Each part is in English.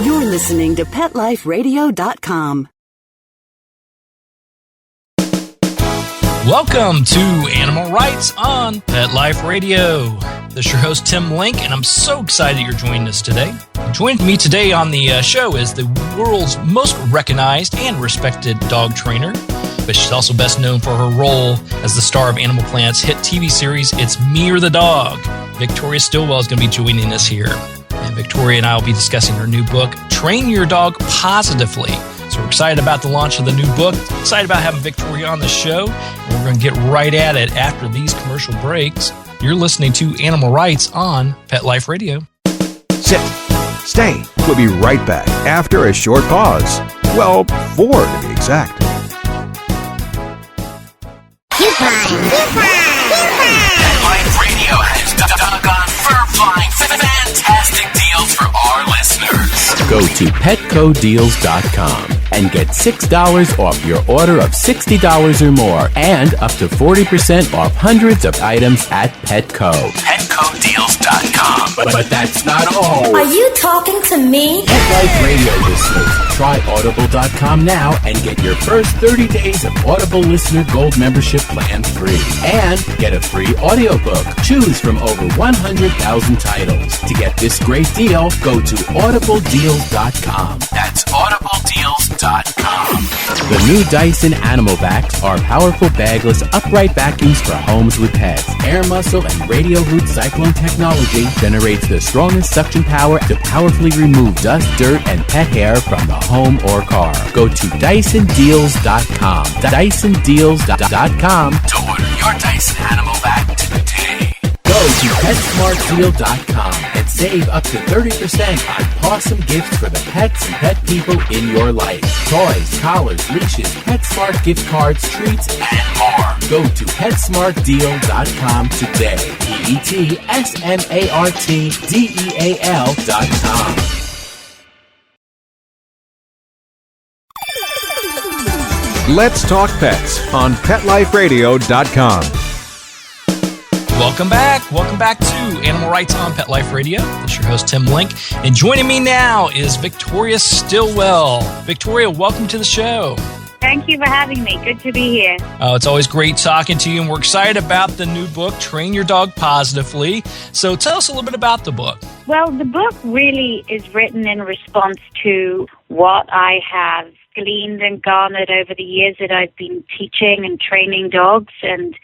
You're listening to PetLifeRadio.com. Welcome to Animal Rights on Pet Life Radio. This is your host, Tim Link, and I'm so excited you're joining us today. Joining me today on the show is the world's most recognized and respected dog trainer, but she's also best known for her role as the star of Animal Planet's hit TV series, It's Me or the Dog. Victoria Stilwell is going to be joining us here. And Victoria and I will be discussing her new book, Train Your Dog Positively. So we're excited about the launch of the new book, excited about having Victoria on the show, and we're going to get right at it after these commercial breaks. You're listening to Animal Rights on Pet Life Radio. Sit. Stay. We'll be right back after a short pause. Well, 4 to be exact. Pet Life Radio has doggone fur-flying fantastic deals for our listeners. Go to petcodeals.com and get $6 off your order of $60 or more and up to 40% off hundreds of items at Petco. Petcodeals.com. But that's not all. Are you talking to me? Pet Life Radio listeners, try Audible.com now and get your first 30 days of Audible Listener Gold membership plan free. And get a free audiobook. Choose from over 100,000 titles. To get this great deal, go to audibledeals.com. That's audibledeals.com. The new Dyson Animal Vacs are powerful bagless upright vacuums for homes with pets. Air muscle and radio root cyclone technology generates the strongest suction power to powerfully remove dust, dirt, and pet hair from the home or car. Go to DysonDeals.com. DysonDeals.com To order your Dyson Animal Vac today. Go to PetSmartDeal.com and save up to 30% on awesome gifts for the pets and pet people in your life. Toys, collars, leashes, PetSmart gift cards, treats, And more. Go to PetSmartDeal.com today. PetSmartDeal.com. Let's talk pets on PetLifeRadio.com. Welcome back. Welcome back to Animal Rights on Pet Life Radio. This is your host, Tim Link. And joining me now is Victoria Stilwell. Victoria, welcome to the show. Thank you for having me. Good to be here. It's always great talking to you, and we're excited about the new book, Train Your Dog Positively. So tell us a little bit about the book. Well, the book really is written in response to what I have gleaned and garnered over the years that I've been teaching and training dogs. And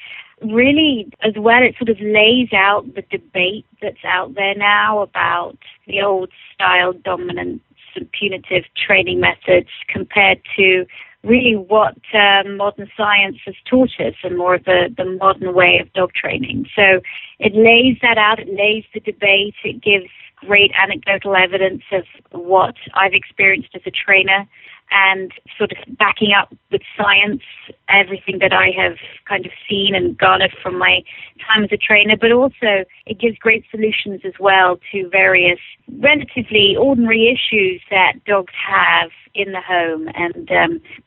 really, as well, it sort of lays out the debate that's out there now about the old-style dominance and punitive training methods compared to really what modern science has taught us and more of the modern way of dog training. So it lays that out, it lays the debate, it gives great anecdotal evidence of what I've experienced as a trainer and sort of backing up with science everything that I have kind of seen and garnered from my time as a trainer, but also it gives great solutions as well to various relatively ordinary issues that dogs have in the home and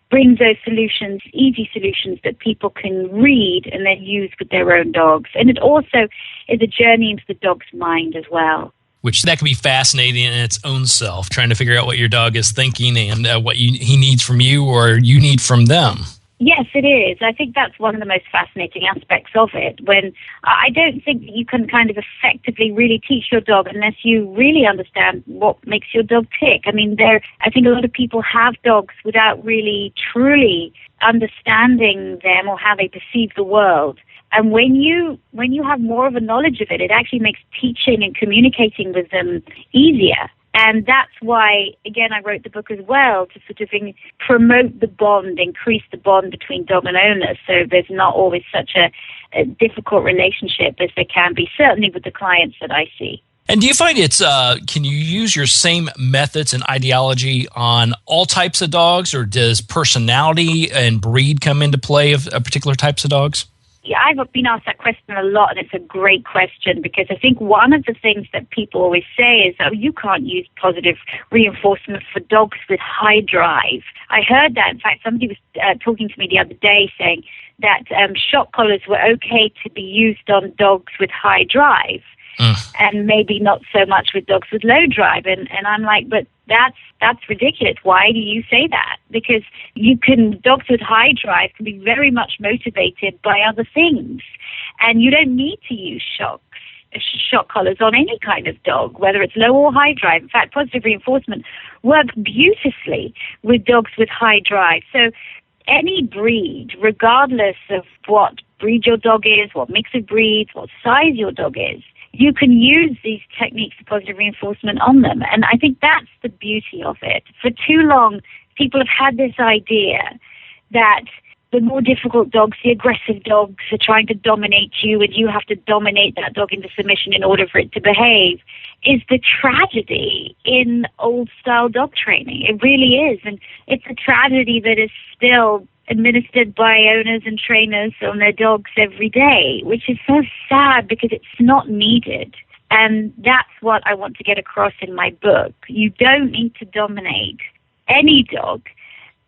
brings those solutions, easy solutions that people can read and then use with their own dogs. And it also is a journey into the dog's mind as well. Which that can be fascinating in its own self, trying to figure out what your dog is thinking and what he needs from you or you need from them. Yes, it is. I think that's one of the most fascinating aspects of it, when I don't think that you can kind of effectively really teach your dog unless you really understand what makes your dog tick. I mean, I think a lot of people have dogs without really truly understanding them or how they perceive the world. And when you have more of a knowledge of it, it actually makes teaching and communicating with them easier. And that's why, again, I wrote the book as well, to sort of promote the bond, increase the bond between dog and owner, so there's not always such a difficult relationship as there can be, certainly with the clients that I see. And do you find can you use your same methods and ideology on all types of dogs, or does personality and breed come into play of particular types of dogs? Yeah, I've been asked that question a lot, and it's a great question, because I think one of the things that people always say is, oh, you can't use positive reinforcement for dogs with high drive. I heard that. In fact, somebody was talking to me the other day saying that shock collars were okay to be used on dogs with high drive. And maybe not so much with dogs with low drive. And I'm like, but that's ridiculous. Why do you say that? Because dogs with high drive can be very much motivated by other things, and you don't need to use shock collars on any kind of dog, whether it's low or high drive. In fact, positive reinforcement works beautifully with dogs with high drive. So any breed, regardless of what breed your dog is, what mix of breeds, what size your dog is, you can use these techniques of positive reinforcement on them. And I think that's the beauty of it. For too long, people have had this idea that the more difficult dogs, the aggressive dogs, are trying to dominate you, and you have to dominate that dog into submission in order for it to behave, is the tragedy in old-style dog training. It really is. And it's a tragedy that is still administered by owners and trainers on their dogs every day, which is so sad because it's not needed. And that's what I want to get across in my book. You don't need to dominate any dog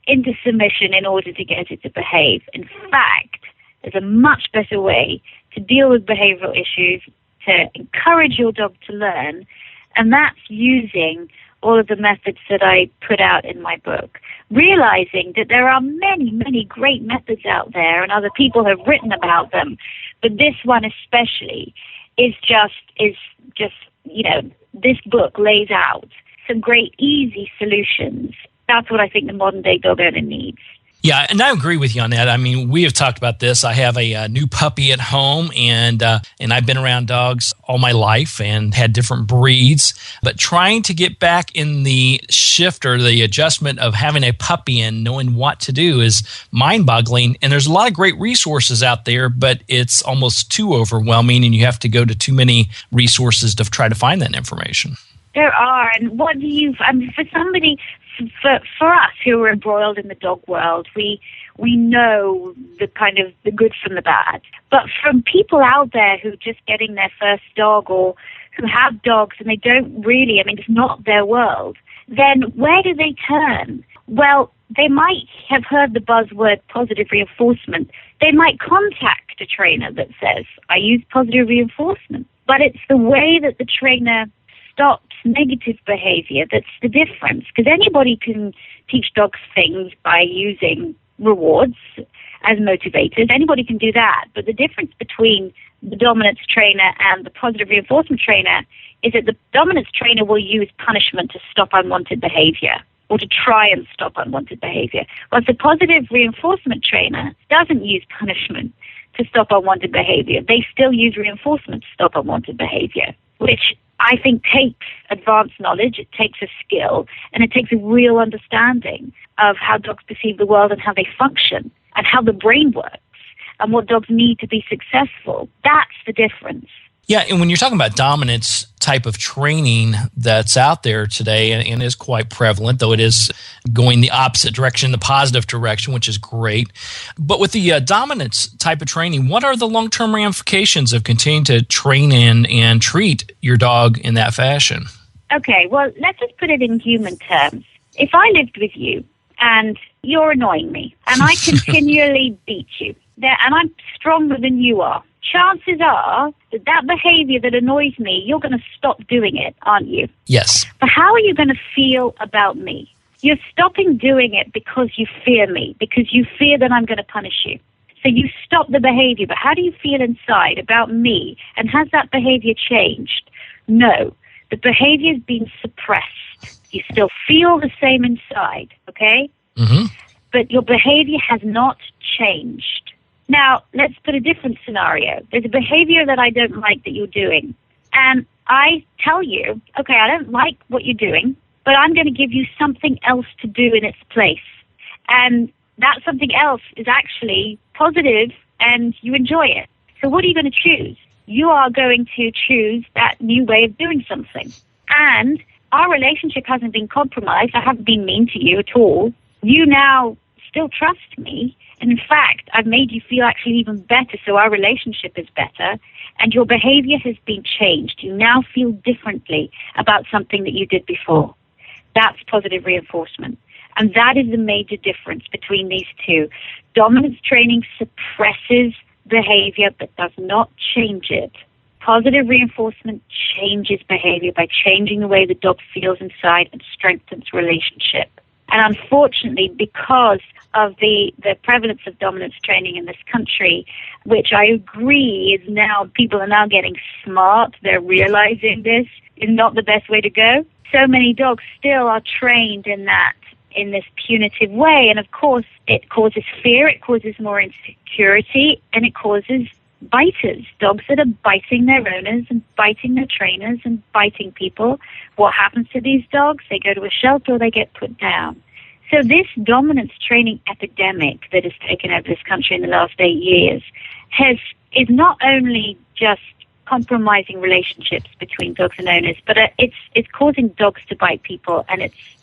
into submission in order to get it to behave. In fact, there's a much better way to deal with behavioral issues, to encourage your dog to learn, and that's using all of the methods that I put out in my book, realizing that there are many, many great methods out there, and other people have written about them, but this one especially is just, this book lays out some great, easy solutions. That's what I think the modern-day dog owner needs. Yeah, and I agree with you on that. I mean, we have talked about this. I have a new puppy at home, and I've been around dogs all my life and had different breeds. But trying to get back in the shift or the adjustment of having a puppy and knowing what to do is mind-boggling. And there's a lot of great resources out there, but it's almost too overwhelming, and you have to go to too many resources to try to find that information. There are, and for us who are embroiled in the dog world, we know the kind of the good from the bad. But from people out there who are just getting their first dog or who have dogs and they don't really, it's not their world, then where do they turn? Well, they might have heard the buzzword positive reinforcement. They might contact a trainer that says, I use positive reinforcement. But it's the way that the trainer stops negative behavior that's the difference, because anybody can teach dogs things by using rewards as motivators. Anybody can do that, but the difference between the dominance trainer and the positive reinforcement trainer is that the dominance trainer will use punishment to stop unwanted behavior or to try and stop unwanted behavior, whereas the positive reinforcement trainer doesn't use punishment to stop unwanted behavior. They still use reinforcement to stop unwanted behavior, which I think takes advanced knowledge, it takes a skill, and it takes a real understanding of how dogs perceive the world and how they function and how the brain works and what dogs need to be successful. That's the difference. Yeah, and when you're talking about dominance type of training that's out there today and is quite prevalent, though it is going the opposite direction, the positive direction, which is great. But with the dominance type of training, what are the long-term ramifications of continuing to train in and treat your dog in that fashion? Okay, well, let's just put it in human terms. If I lived with you and you're annoying me and I continually beat you, and I'm stronger than you are, chances are that behavior that annoys me, you're going to stop doing it, aren't you? Yes. But how are you going to feel about me? You're stopping doing it because you fear me, because you fear that I'm going to punish you. So you stop the behavior, but how do you feel inside about me? And has that behavior changed? No. The behavior's been suppressed. You still feel the same inside, okay? Mm-hmm. But your behavior has not changed. Now, let's put a different scenario. There's a behavior that I don't like that you're doing. And I tell you, okay, I don't like what you're doing, but I'm going to give you something else to do in its place. And that something else is actually positive and you enjoy it. So what are you going to choose? You are going to choose that new way of doing something. And our relationship hasn't been compromised. I haven't been mean to you at all. You now still trust me. And in fact, I've made you feel actually even better, so our relationship is better, and your behavior has been changed. You now feel differently about something that you did before. That's positive reinforcement. And that is the major difference between these two. Dominance training suppresses behavior but does not change it. Positive reinforcement changes behavior by changing the way the dog feels inside and strengthens relationship. And unfortunately, because of the prevalence of dominance training in this country, which I agree is now, people are now getting smart, they're realizing this is not the best way to go. So many dogs still are trained in this punitive way. And of course, it causes fear, it causes more insecurity, and it causes biters, dogs that are biting their owners and biting their trainers and biting people. What happens to these dogs? They go to a shelter or they get put down. So this dominance training epidemic that has taken over this country in the last 8 years is not only just compromising relationships between dogs and owners, but it's causing dogs to bite people, and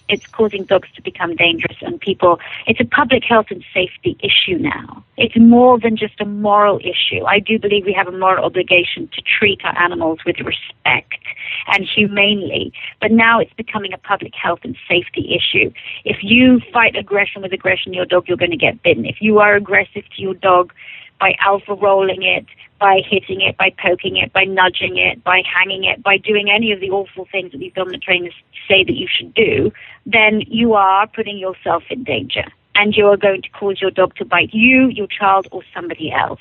it's causing dogs to become dangerous and people. It's a public health and safety issue now. It's more than just a moral issue. I do believe we have a moral obligation to treat our animals with respect and humanely, but now it's becoming a public health and safety issue. If you fight aggression with aggression, your dog, you're going to get bitten. If you are aggressive to your dog by alpha rolling it, by hitting it, by poking it, by nudging it, by hanging it, by doing any of the awful things that these dominant trainers say that you should do, then you are putting yourself in danger. And you are going to cause your dog to bite you, your child, or somebody else.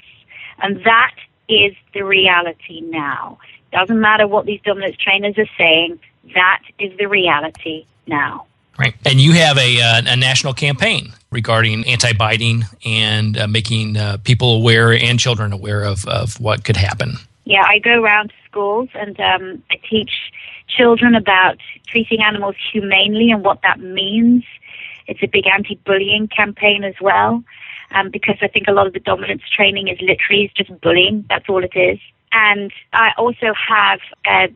And that is the reality now. Doesn't matter what these dominance trainers are saying, that is the reality now. Right. And you have a national campaign regarding anti-biting and making people aware and children aware of what could happen. Yeah, I go around to schools and I teach children about treating animals humanely and what that means. It's a big anti-bullying campaign as well, because I think a lot of the dominance training is literally just bullying. That's all it is. And I also have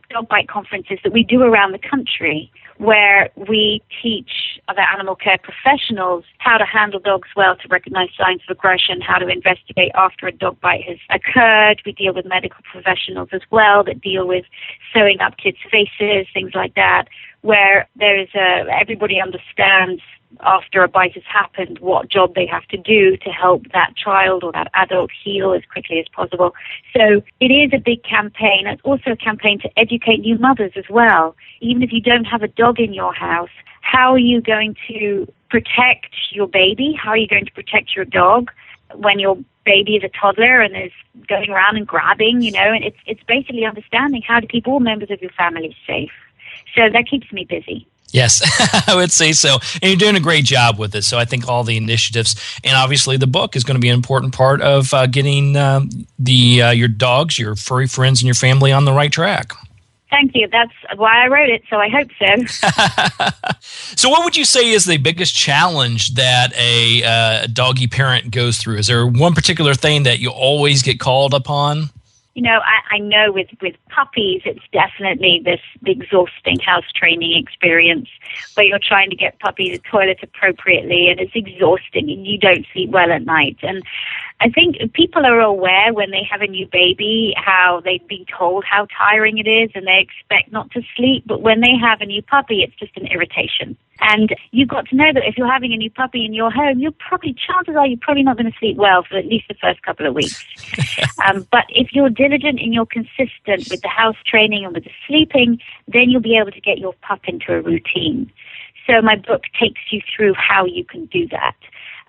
dog bite conferences that we do around the country where we teach other animal care professionals how to handle dogs well, to recognize signs of aggression, how to investigate after a dog bite has occurred. We deal with medical professionals as well that deal with sewing up kids' faces, things like that, where there's everybody understands after a bite has happened what job they have to do to help that child or that adult heal as quickly as possible. So it is a big campaign. It's also a campaign to educate new mothers as well. Even if you don't have a dog in your house, how are you going to protect your baby? How are you going to protect your dog when your baby is a toddler and is going around and grabbing, and it's basically understanding how to keep all members of your family safe. So that keeps me busy. Yes, I would say so. And you're doing a great job with it. So I think all the initiatives, and obviously the book is going to be an important part of getting your dogs, your furry friends, and your family on the right track. Thank you. That's why I wrote it, so I hope so. So what would you say is the biggest challenge that a doggy parent goes through? Is there one particular thing that you always get called upon? I know with puppies, it's definitely this exhausting house training experience where you're trying to get puppy to toilet appropriately, and it's exhausting and you don't sleep well at night. And I think people are aware when they have a new baby how they've been told how tiring it is and they expect not to sleep. But when they have a new puppy, it's just an irritation. And you've got to know that if you're having a new puppy in your home, chances are you're probably not going to sleep well for at least the first couple of weeks. But if you're diligent and you're consistent with the house training and with the sleeping, then you'll be able to get your pup into a routine. So my book takes you through how you can do that.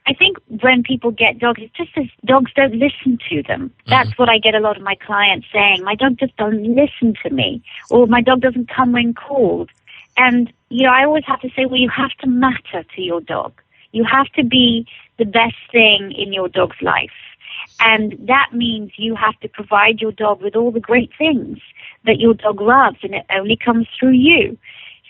I think when people get dogs, it's just as dogs don't listen to them. That's what I get a lot of my clients saying. My dog just doesn't listen to me, or my dog doesn't come when called. And, I always have to say, well, you have to matter to your dog. You have to be the best thing in your dog's life. And that means you have to provide your dog with all the great things that your dog loves, and it only comes through you.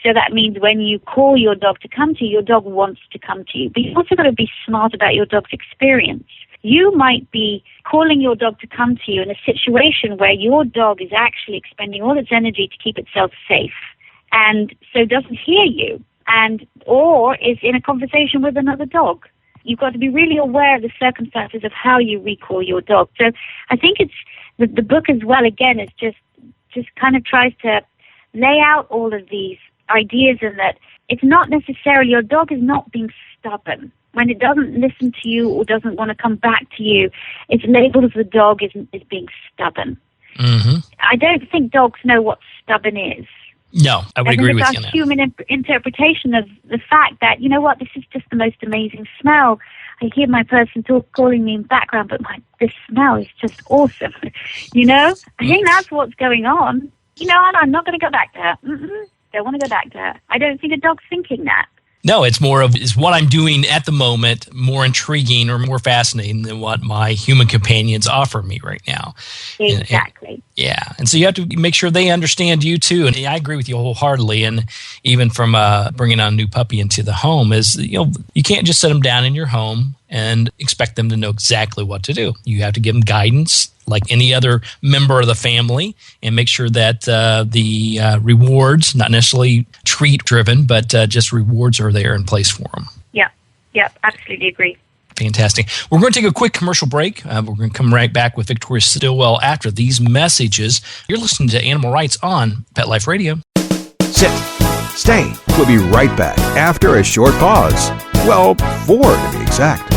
So that means when you call your dog to come to you, your dog wants to come to you. But you've also got to be smart about your dog's experience. You might be calling your dog to come to you in a situation where your dog is actually expending all its energy to keep itself safe, and so doesn't hear you, or is in a conversation with another dog. You've got to be really aware of the circumstances of how you recall your dog. So I think it's the book as well, again, is just kind of tries to lay out all of these ideas, and that it's not necessarily, your dog is not being stubborn. When it doesn't listen to you or doesn't want to come back to you, it's labeled as the dog is being stubborn. Mm-hmm. I don't think dogs know what stubborn is. No, I would agree with you on it's that. our human interpretation of the fact that, you know what, this is just the most amazing smell. I hear my person calling me in the background, but this smell is just awesome. I think that's what's going on. I'm not going to go back to her. Don't want to go back to her. I don't think a dog's thinking that. No, it's more of, is what I'm doing at the moment more intriguing or more fascinating than what my human companions offer me right now? Exactly. And so you have to make sure they understand you too. And I agree with you wholeheartedly. And even from bringing on a new puppy into the home is, you can't just set them down in your home and expect them to know exactly what to do. You have to give them guidance like any other member of the family, and make sure that the rewards, not necessarily treat-driven, but just rewards are there in place for them. Yeah, absolutely agree. Fantastic. We're going to take a quick commercial break. We're going to come right back with Victoria Stilwell after these messages. You're listening to Animal Rights on Pet Life Radio. Sit. Stay. We'll be right back after a short pause. Well, 4 to be exact.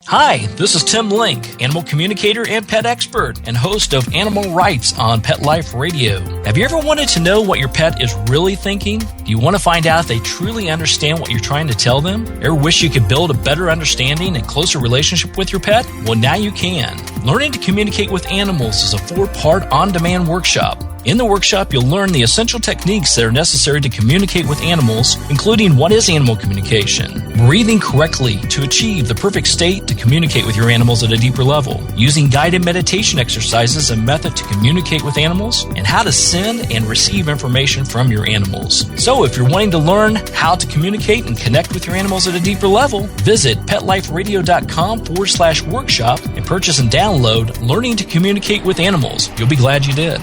Hi, this is Tim Link, animal communicator and pet expert and host of Animal Rights on Pet Life Radio. Have you ever wanted to know what your pet is really thinking? Do you want to find out if they truly understand what you're trying to tell them? Ever wish you could build a better understanding and closer relationship with your pet? Well, now you can. Learning to Communicate with Animals is a 4-part on-demand workshop. In the workshop, you'll learn the essential techniques that are necessary to communicate with animals, including what is animal communication, breathing correctly to achieve the perfect state to communicate with your animals at a deeper level, using guided meditation exercises and method to communicate with animals, and how to send and receive information from your animals. So if you're wanting to learn how to communicate and connect with your animals at a deeper level, visit PetLifeRadio.com/workshop and purchase and download Learning to Communicate with Animals. You'll be glad you did.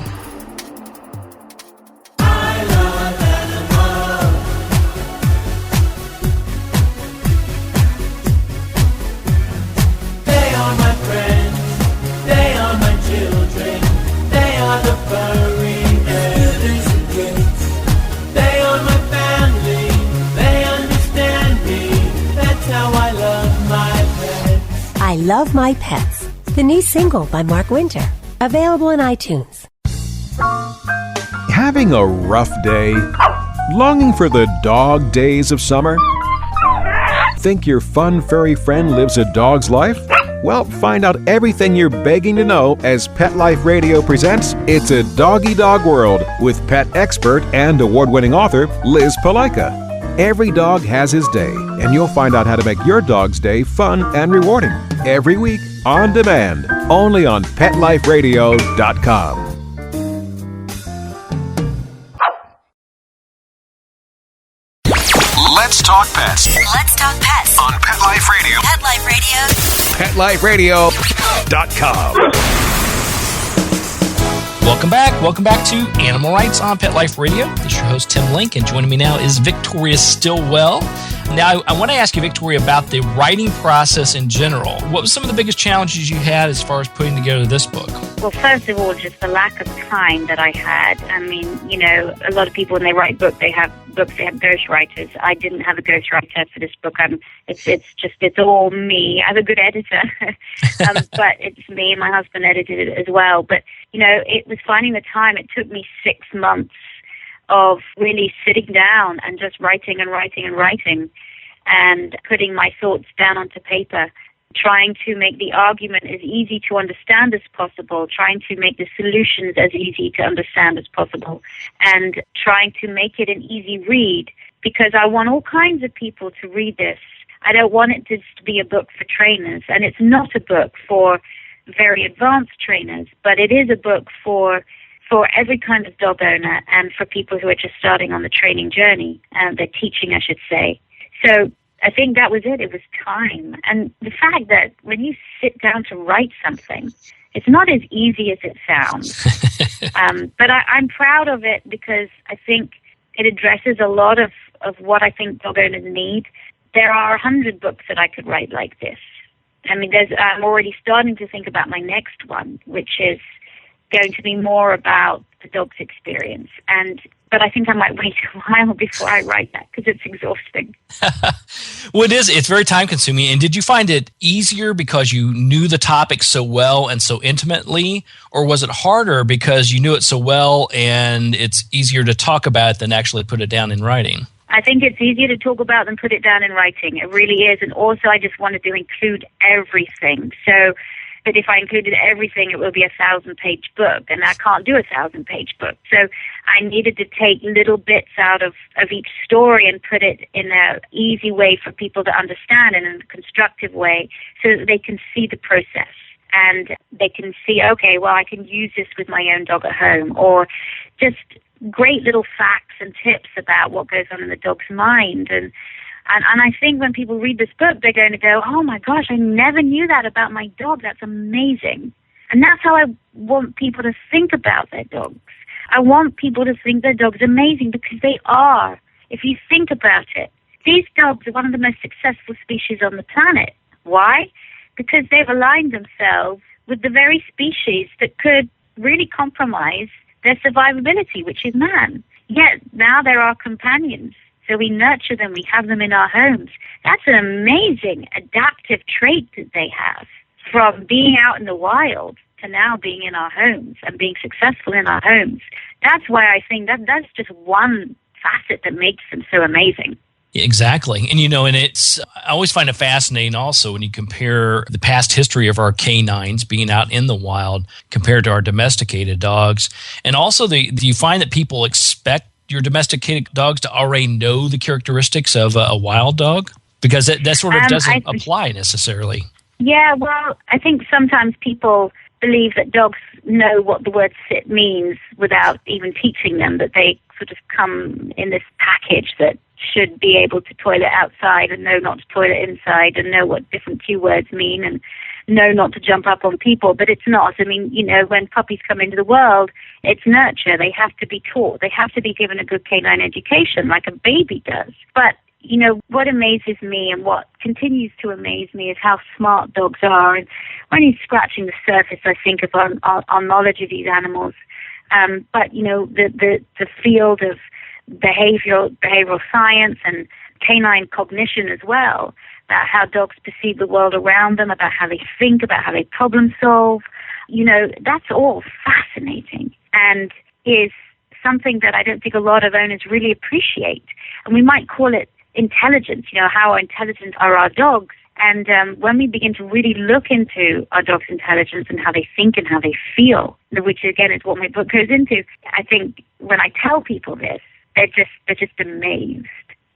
I Love My Pets, the new single by Mark Winter, available on iTunes. Having a rough day? Longing for the dog days of summer? Think your fun furry friend lives a dog's life? Well, find out everything you're begging to know as Pet Life Radio presents It's a Doggy Dog World with pet expert and award-winning author Liz Palaika. Every dog has his day, and you'll find out how to make your dog's day fun and rewarding. Every week, on demand, only on PetLifeRadio.com. Let's talk pets Let's talk pets on Pet Life Radio. Pet Life Radio. PetLifeRadio.com. Welcome back to Animal Rights on Pet Life Radio. This is your host, Tim Link, and joining me now is Victoria Stilwell. Now, I want to ask you, Victoria, about the writing process in general. What was some of the biggest challenges you had as far as putting together this book? Well, first of all, just the lack of time that I had. I mean, a lot of people, when they write books, they have ghostwriters. I didn't have a ghostwriter for this book. It's all me. I have a good editor, but it's me and my husband edited it as well. But, it was finding the time. It took me 6 months of really sitting down and just writing and putting my thoughts down onto paper, trying to make the argument as easy to understand as possible, trying to make the solutions as easy to understand as possible, and trying to make it an easy read, because I want all kinds of people to read this. I don't want it to just be a book for trainers, and it's not a book for very advanced trainers, but it is a book for every kind of dog owner and for people who are just starting on the training journey, and the teaching, I should say. So I think that was it. It was time. And the fact that when you sit down to write something, it's not as easy as it sounds. But I'm proud of it because I think it addresses a lot of what I think dog owners need. There are 100 books that I could write like this. I mean, I'm already starting to think about my next one, which is going to be more about the dog's experience. But I think I might wait a while before I write that because it's exhausting. Well, it's very time consuming. And did you find it easier because you knew the topic so well and so intimately, or was it harder because you knew it so well and it's easier to talk about it than actually put it down in writing? I think it's easier to talk about than put it down in writing. It really is. And also I just wanted to include everything. So that if I included everything, it would be a 1,000-page book, and I can't do a 1,000-page book. So I needed to take little bits out of each story and put it in an easy way for people to understand and in a constructive way so that they can see the process. And they can see, okay, well, I can use this with my own dog at home, or just great little facts and tips about what goes on in the dog's mind. And I think when people read this book, they're going to go, oh my gosh, I never knew that about my dog. That's amazing. And that's how I want people to think about their dogs. I want people to think their dogs are amazing because they are. If you think about it, these dogs are one of the most successful species on the planet. Why? Because they've aligned themselves with the very species that could really compromise their survivability, which is man. Yet now they're our companions. So we nurture them, we have them in our homes. That's an amazing adaptive trait that they have, from being out in the wild to now being in our homes and being successful in our homes. That's why I think that's just one facet that makes them so amazing. Exactly. And, I always find it fascinating also when you compare the past history of our canines being out in the wild compared to our domesticated dogs. And also, do you find that people expect your domesticated dogs to already know the characteristics of a wild dog? Because that sort of doesn't apply necessarily. Yeah, well, I think sometimes people believe that dogs know what the word sit means without even teaching them, that they sort of come in this package that should be able to toilet outside and know not to toilet inside and know what different cue words mean and know not to jump up on people, but it's not. I mean, when puppies come into the world, it's nurture. They have to be taught. They have to be given a good canine education like a baby does. But, what amazes me and what continues to amaze me is how smart dogs are. And when you're scratching the surface, I think, of our knowledge of these animals. But, the field of behavioral science and canine cognition as well, about how dogs perceive the world around them, about how they think, about how they problem solve. That's all fascinating and is something that I don't think a lot of owners really appreciate. And we might call it intelligence, how intelligent are our dogs. And when we begin to really look into our dog's intelligence and how they think and how they feel, which again is what my book goes into, I think when I tell people this, they're just amazed.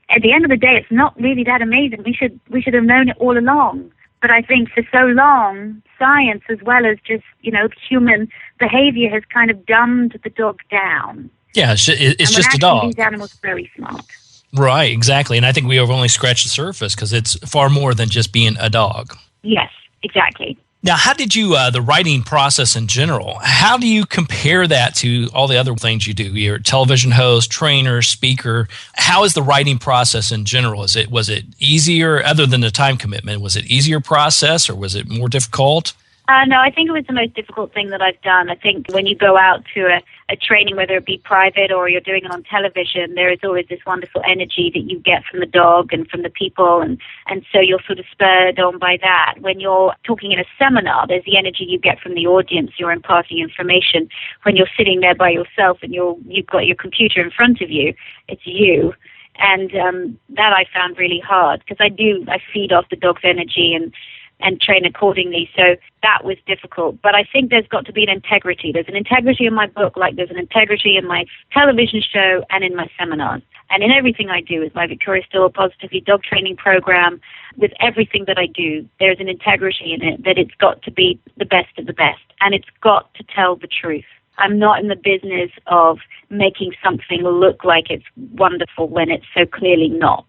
At the end of the day, it's not really that amazing. We should have known it all along. But I think for so long, science as well as just, human behavior has kind of dumbed the dog down. Yeah, it's just a dog. These animals are very smart. Right, exactly. And I think we have only scratched the surface because it's far more than just being a dog. Yes, exactly. Now, how did you, the writing process in general, how do you compare that to all the other things you do? You're a television host, trainer, speaker. How is the writing process in general? Was it easier, other than the time commitment? Was it easier process or was it more difficult? No, I think it was the most difficult thing that I've done. I think when you go out to a training, whether it be private or you're doing it on television, there is always this wonderful energy that you get from the dog and from the people, and so you're sort of spurred on by that. When you're talking in a seminar, there's the energy you get from the audience. You're imparting information. When you're sitting there by yourself and you've got your computer in front of you, it's you. And that I found really hard because I feed off the dog's energy and train accordingly. So that was difficult. But I think there's got to be an integrity. There's an integrity in my book, like there's an integrity in my television show and in my seminars. And in everything I do, with my Victoria Stilwell Positively Dog Training Program, with everything that I do, there's an integrity in it, that it's got to be the best of the best. And it's got to tell the truth. I'm not in the business of making something look like it's wonderful when it's so clearly not.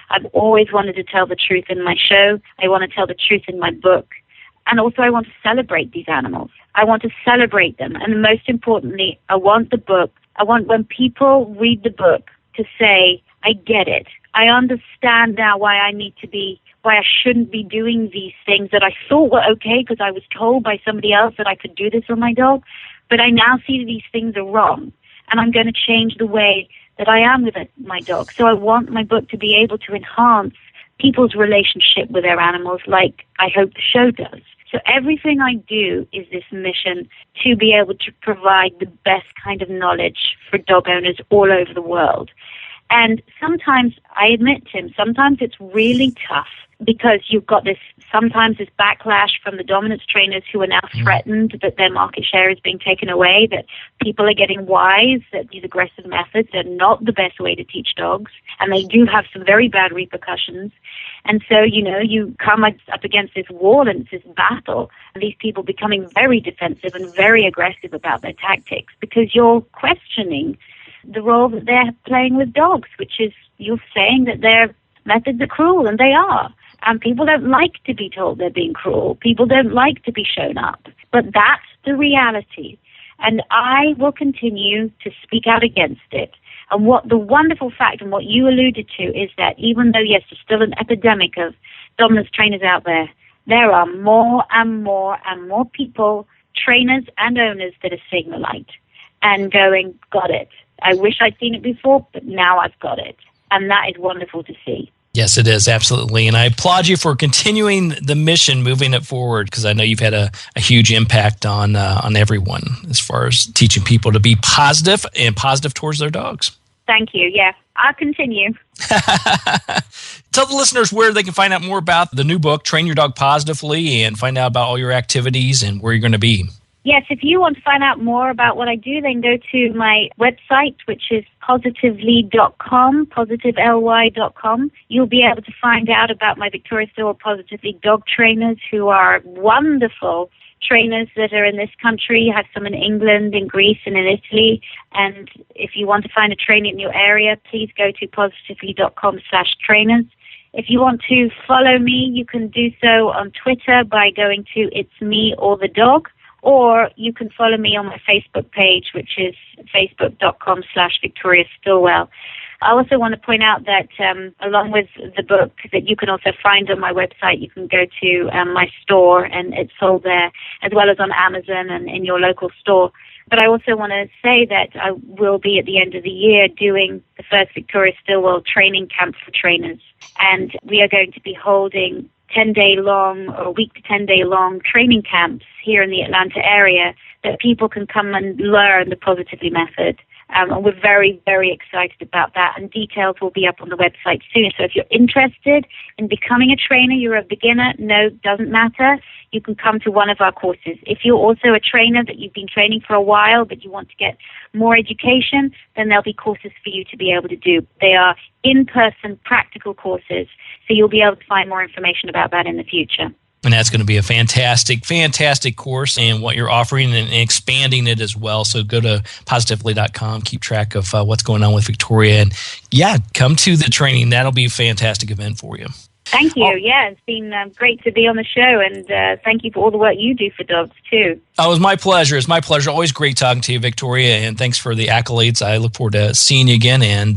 I've always wanted to tell the truth in my show. I want to tell the truth in my book. And also I want to celebrate these animals. I want to celebrate them. And most importantly, I want when people read the book to say, I get it. I understand now why why I shouldn't be doing these things that I thought were okay because I was told by somebody else that I could do this on my dog. But I now see that these things are wrong, and I'm going to change the way that I am with my dog. So I want my book to be able to enhance people's relationship with their animals like I hope the show does. So everything I do is this mission to be able to provide the best kind of knowledge for dog owners all over the world. And sometimes, I admit, Tim, sometimes it's really tough because you've got sometimes this backlash from the dominance trainers who are now threatened that their market share is being taken away, that people are getting wise, that these aggressive methods are not the best way to teach dogs, and they do have some very bad repercussions. And so, you come up against this wall and it's this battle, and these people becoming very defensive and very aggressive about their tactics because you're questioning the role that they're playing with dogs, which is you're saying that their methods are cruel, and they are. And people don't like to be told they're being cruel. People don't like to be shown up. But that's the reality. And I will continue to speak out against it. And what the wonderful fact, and what you alluded to, is that even though, yes, there's still an epidemic of dominance trainers out there, there are more and more and more people, trainers and owners, that are seeing the light and going, got it. I wish I'd seen it before, but now I've got it. And that is wonderful to see. Yes, it is, absolutely. And I applaud you for continuing the mission, moving it forward, because I know you've had a huge impact on everyone as far as teaching people to be positive and positive towards their dogs. Thank you. Yeah, I'll continue. Tell the listeners where they can find out more about the new book, Train Your Dog Positively, and find out about all your activities and where you're going to be. Yes, if you want to find out more about what I do, then go to my website, which is positively.com, positively.com. You'll be able to find out about my Victoria Stilwell Positively dog trainers, who are wonderful trainers that are in this country. I have some in England, in Greece, and in Italy. And if you want to find a trainer in your area, please go to positively.com/trainers. If you want to follow me, you can do so on Twitter by going to It's Me or the Dog. Or you can follow me on my Facebook page, which is facebook.com/Victoria Stilwell. I also want to point out that along with the book that you can also find on my website, you can go to my store and it's sold there, as well as on Amazon and in your local store. But I also want to say that I will be at the end of the year doing the first Victoria Stilwell training camp for trainers. And we are going to be holding 10-day-long or week to 10-day-long training camps here in the Atlanta area that people can come and learn the Positively method. And we're very, very excited about that. And details will be up on the website soon. So if you're interested in becoming a trainer, you're a beginner, no, doesn't matter. You can come to one of our courses. If you're also a trainer that you've been training for a while, but you want to get more education, then there'll be courses for you to be able to do. They are in-person practical courses. So you'll be able to find more information about that in the future. And that's going to be a fantastic, fantastic course and what you're offering and expanding it as well. So go to positively.com, keep track of what's going on with Victoria. And yeah, come to the training. That'll be a fantastic event for you. Thank you. Yeah, it's been great to be on the show. And thank you for all the work you do for dogs, too. Oh, it was my pleasure. It's my pleasure. Always great talking to you, Victoria. And thanks for the accolades. I look forward to seeing you again and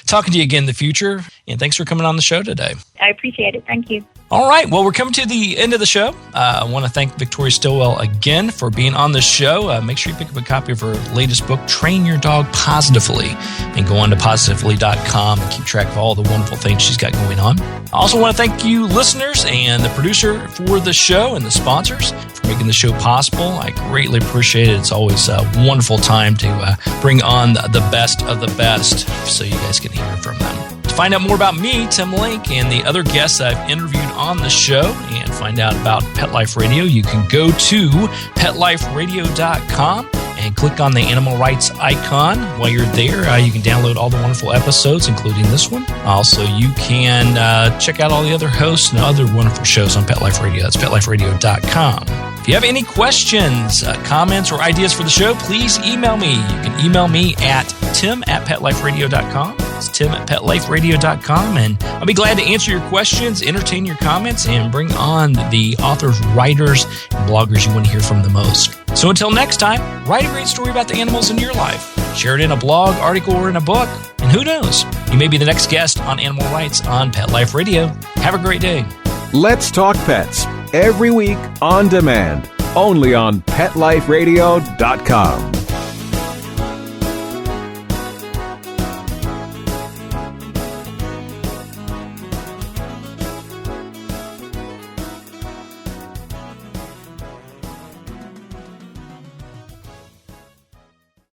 talking to you again in the future. And thanks for coming on the show today. I appreciate it. Thank you. All right. Well, we're coming to the end of the show. I want to thank Victoria Stilwell again for being on the show. Make sure you pick up a copy of her latest book, Train Your Dog Positively, and go on to positively.com and keep track of all the wonderful things she's got going on. I also want to thank you listeners and the producer for the show and the sponsors for making the show possible. I greatly appreciate it. It's always a wonderful time to bring on the best of the best so you guys can hear from them. To find out more about me, Tim Link, and the other guests I've interviewed on the show and find out about Pet Life Radio, you can go to petliferadio.com and click on the animal rights icon. While you're there, you can download all the wonderful episodes, including this one. Also, you can check out all the other hosts and other wonderful shows on Pet Life Radio. That's petliferadio.com. If you have any questions, comments, or ideas for the show, please email me. You can email me at tim@petliferadio.com. It's tim@petliferadio.com, and I'll be glad to answer your questions, entertain your comments, and bring on the authors, writers, and bloggers you want to hear from the most. So until next time, write a great story about the animals in your life. Share it in a blog, article, or in a book. And who knows, you may be the next guest on Animal Rights on Pet Life Radio. Have a great day. Let's Talk Pets, every week on demand, only on PetLifeRadio.com.